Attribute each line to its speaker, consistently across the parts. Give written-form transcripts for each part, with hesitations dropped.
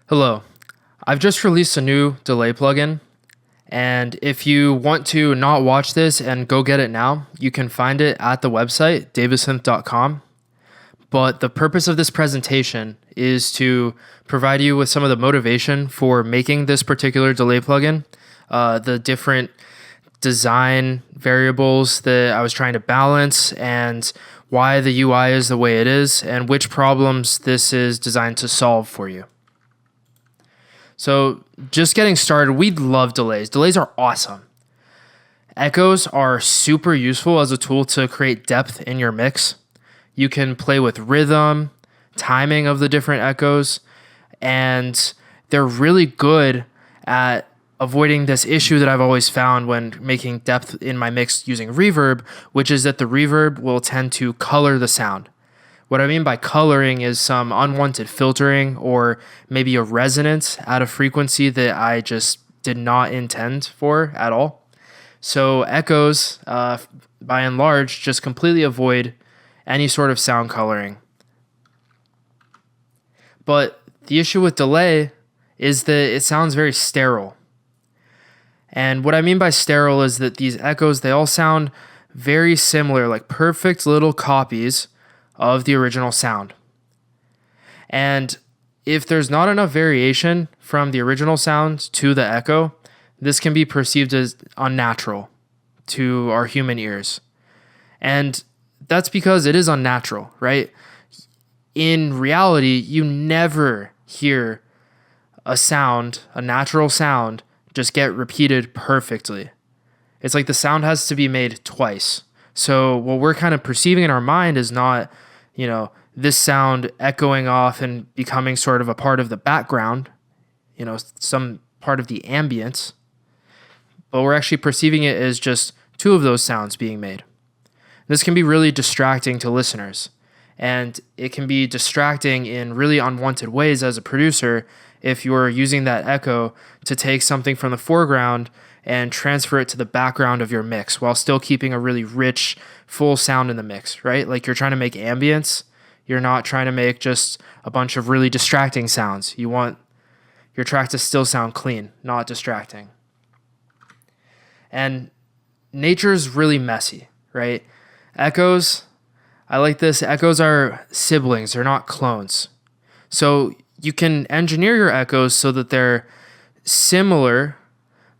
Speaker 1: Hello. I've just released a new delay plugin, and if you want to not watch this and go get it now, you can find it at the website, davissynth.com. But the purpose of this presentation is to provide you with some of the motivation for making this particular delay plugin, the different design variables that I was trying to balance, and why the UI is the way it is, and which problems this is designed to solve for you. So just getting started, we love delays. Delays are awesome. Echoes are super useful as a tool to create depth in your mix. You can play with rhythm, timing of the different echoes, and they're really good at avoiding this issue that I've always found when making depth in my mix using reverb, which is that the reverb will tend to color the sound. What I mean by coloring is some unwanted filtering or maybe a resonance at a frequency that I just did not intend for at all. So echoes, by and large, just completely avoid any sort of sound coloring. But the issue with delay is that it sounds very sterile. And what I mean by sterile is that these echoes, they all sound very similar, like perfect little copies of the original sound. And if there's not enough variation from the original sound to the echo, this can be perceived as unnatural to our human ears. And that's because it is unnatural, right? In reality, you never hear a sound, a natural sound, just get repeated perfectly. It's like the sound has to be made twice. So what we're kind of perceiving in our mind is not, this sound echoing off and becoming sort of a part of the background, some part of the ambience, but we're actually perceiving it as just two of those sounds being made. This can be really distracting to listeners, and it can be distracting in really unwanted ways as a producer if you're using that echo to take something from the foreground and transfer it to the background of your mix while still keeping a really rich, full sound in the mix, right? Like you're trying to make ambience. You're not trying to make just a bunch of really distracting sounds. You want your track to still sound clean, not distracting. And nature's really messy, right? Echoes, I like this. Echoes are siblings, they're not clones. So you can engineer your echoes so that they're similar,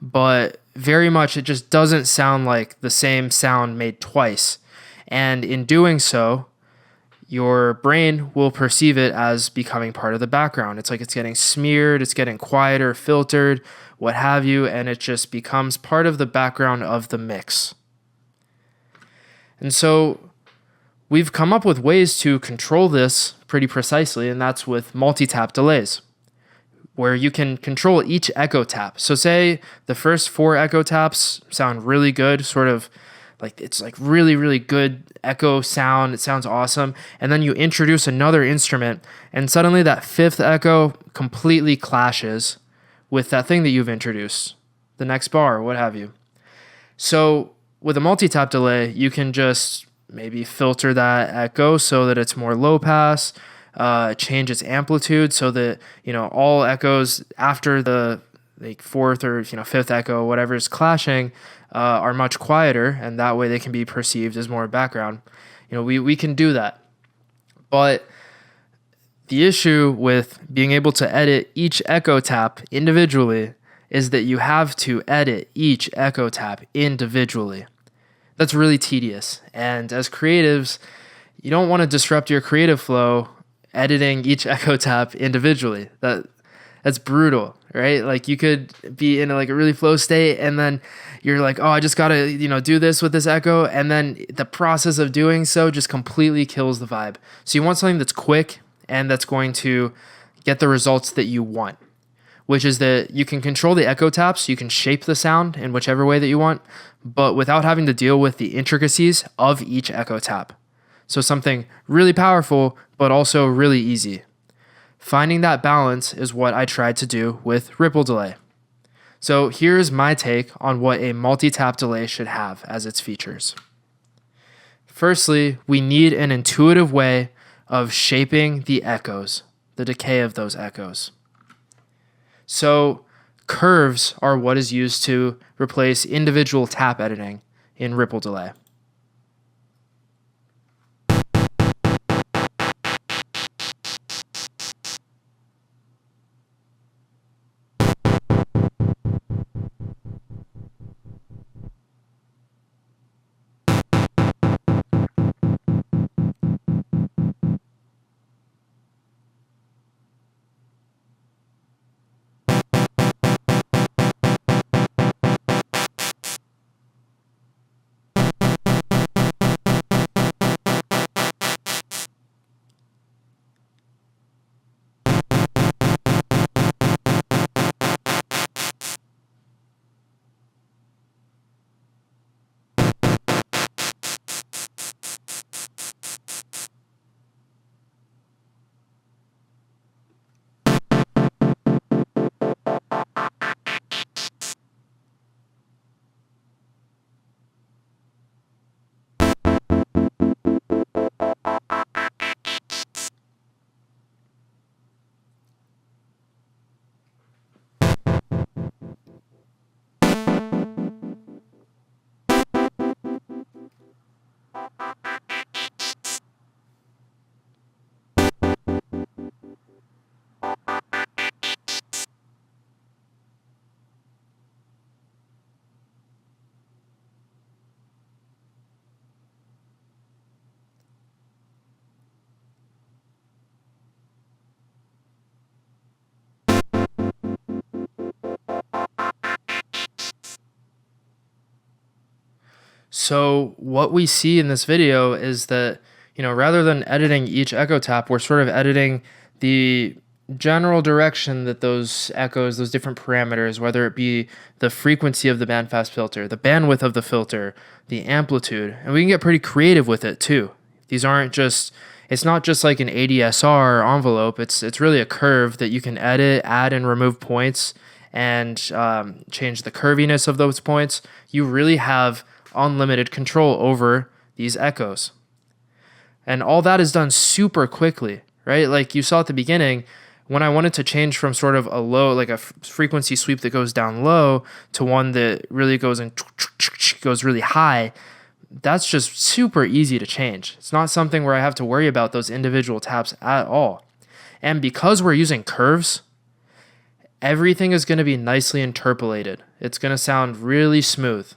Speaker 1: but very much it just doesn't sound like the same sound made twice. And in doing so, your brain will perceive it as becoming part of the background. It's like it's getting smeared, it's getting quieter, filtered, what have you, and it just becomes part of the background of the mix. And so we've come up with ways to control this pretty precisely, and that's with multi-tap delays, where you can control each echo tap. So say the first 4 echo taps sound really good, sort of like it's like really, really good echo sound. It sounds awesome. And then you introduce another instrument, and suddenly that 5th echo completely clashes with that thing that you've introduced, the next bar, or what have you. So with a multi-tap delay, you can just maybe filter that echo so that it's more low pass, change its amplitude so that, all echoes after the 4th or 5th echo, whatever is clashing, are much quieter, and that way they can be perceived as more background. We can do that. But the issue with being able to edit each echo tap individually is that you have to edit each echo tap individually. That's really tedious. And as creatives, you don't want to disrupt your creative flow editing each echo tap individually. That's brutal, right? Like you could be in a really flow state, and then you're like, oh, I just gotta, do this with this echo. And then the process of doing so just completely kills the vibe. So you want something that's quick and that's going to get the results that you want, which is that you can control the echo taps. You can shape the sound in whichever way that you want, but without having to deal with the intricacies of each echo tap. So something really powerful, but also really easy. Finding that balance is what I tried to do with ripple delay. So here's my take on what a multi-tap delay should have as its features. Firstly, we need an intuitive way of shaping the echoes, the decay of those echoes. So curves are what is used to replace individual tap editing in ripple delay. So what we see in this video is that, rather than editing each echo tap, we're sort of editing the general direction that those echoes, those different parameters, whether it be the frequency of the bandpass filter, the bandwidth of the filter, the amplitude, and we can get pretty creative with it too. These aren't just, it's not just like an ADSR envelope. It's really a curve that you can edit, add and remove points, and change the curviness of those points. You really have unlimited control over these echoes. And all that is done super quickly, right? Like you saw at the beginning, when I wanted to change from sort of a low, like a frequency sweep that goes down low to one that really goes really high, that's just super easy to change. It's not something where I have to worry about those individual taps at all. And because we're using curves, everything is going to be nicely interpolated. It's going to sound really smooth.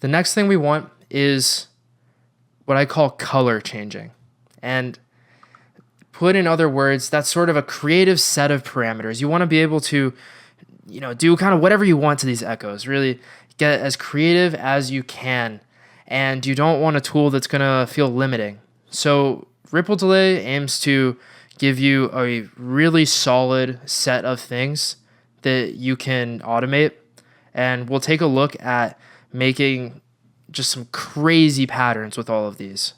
Speaker 1: The next thing we want is what I call color changing. And put in other words, that's sort of a creative set of parameters. You want to be able to, do kind of whatever you want to these echoes, really get as creative as you can. And you don't want a tool that's going to feel limiting. So ripple delay aims to give you a really solid set of things that you can automate. And we'll take a look at making just some crazy patterns with all of these.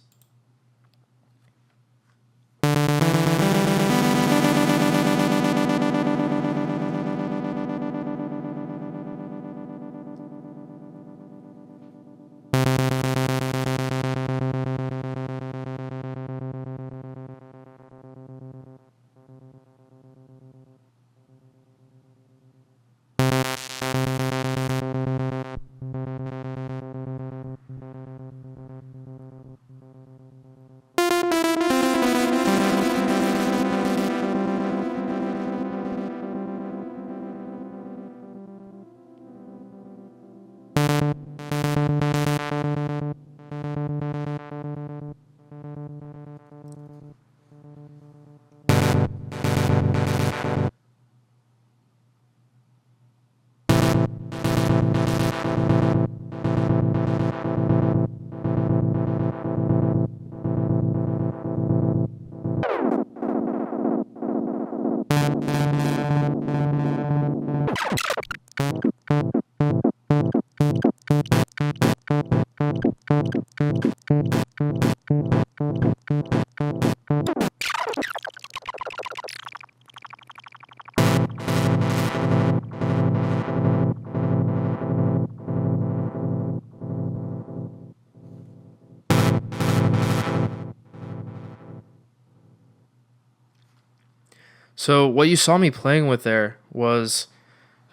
Speaker 1: So what you saw me playing with there was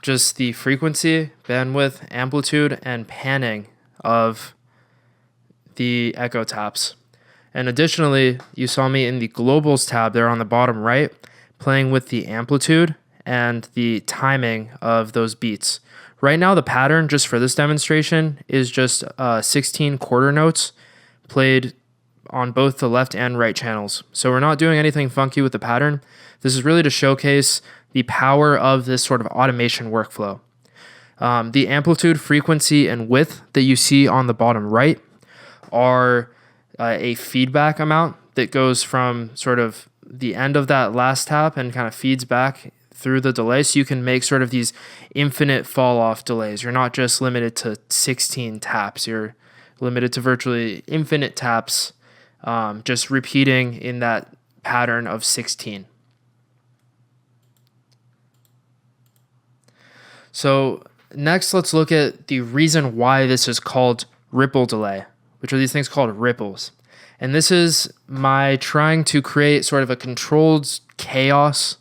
Speaker 1: just the frequency, bandwidth, amplitude, and panning of the echo taps. And additionally, you saw me in the globals tab there on the bottom right, playing with the amplitude and the timing of those beats. Right now, the pattern just for this demonstration is just 16 quarter notes played on both the left and right channels. So we're not doing anything funky with the pattern. This is really to showcase the power of this sort of automation workflow. The amplitude, frequency, and width that you see on the bottom right are a feedback amount that goes from sort of the end of that last tap and kind of feeds back through the delay. So you can make sort of these infinite fall off delays. You're not just limited to 16 taps. You're limited to virtually infinite taps, just repeating in that pattern of 16. So next, let's look at the reason why this is called ripple delay, which are these things called ripples. And this is my trying to create sort of a controlled chaos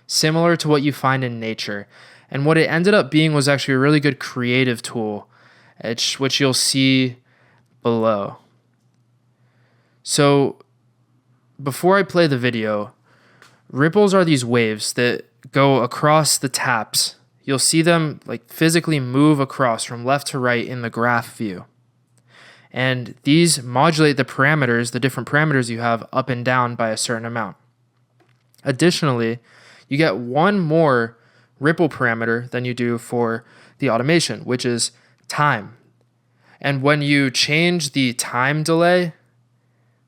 Speaker 1: similar to what you find in nature. And what it ended up being was actually a really good creative tool, which you'll see below. So before I play the video, ripples are these waves that go across the taps. You'll see them like physically move across from left to right in the graph view. And these modulate the parameters, the different parameters you have up and down by a certain amount. Additionally, you get one more ripple parameter than you do for the automation, which is time. And when you change the time delay,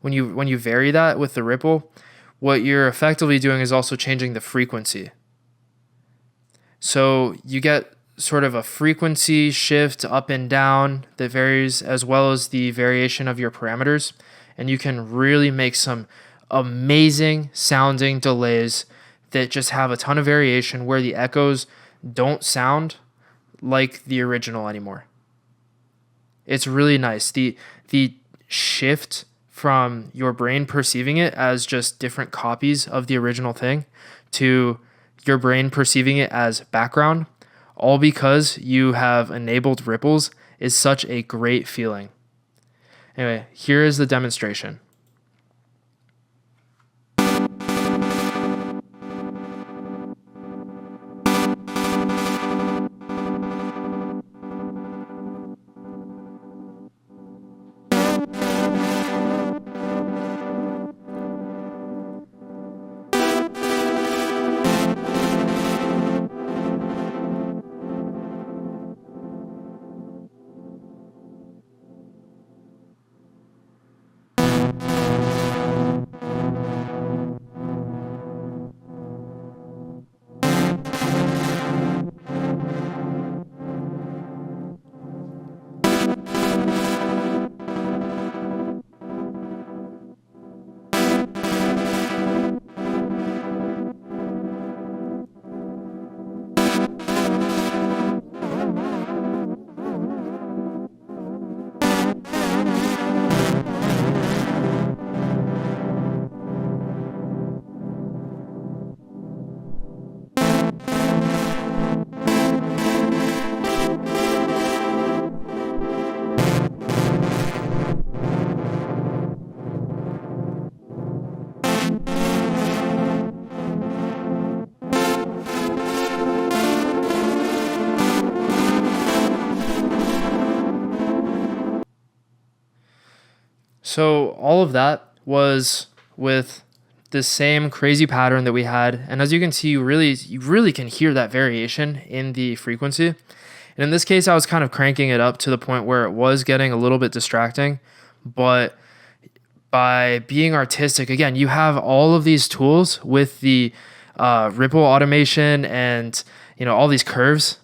Speaker 1: when you vary that with the ripple, what you're effectively doing is also changing the frequency. So you get sort of a frequency shift up and down that varies, as well as the variation of your parameters. And you can really make some amazing sounding delays that just have a ton of variation where the echoes don't sound like the original anymore. It's really nice. The shift from your brain perceiving it as just different copies of the original thing to your brain perceiving it as background, all because you have enabled ripples, is such a great feeling. Anyway, here is the demonstration. So all of that was with the same crazy pattern that we had. And as you can see, you really can hear that variation in the frequency. And in this case, I was kind of cranking it up to the point where it was getting a little bit distracting. But by being artistic, again, you have all of these tools with the ripple automation and all these curves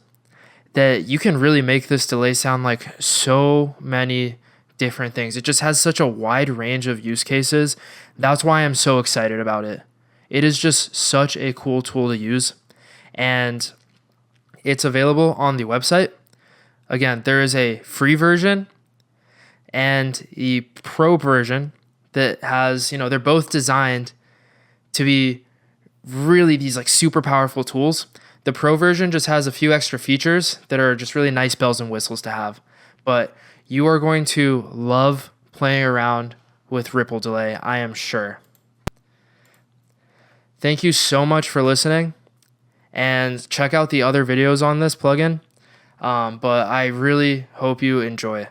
Speaker 1: that you can really make this delay sound like so many different things. It just has such a wide range of use cases. That's why I'm so excited about it. It is just such a cool tool to use, and it's available on the website. Again, there is a free version and the pro version that has, they're both designed to be really these like super powerful tools. The Pro version just has a few extra features that are just really nice bells and whistles to have. But you are going to love playing around with ripple delay, I am sure. Thank you so much for listening, and check out the other videos on this plugin. But I really hope you enjoy.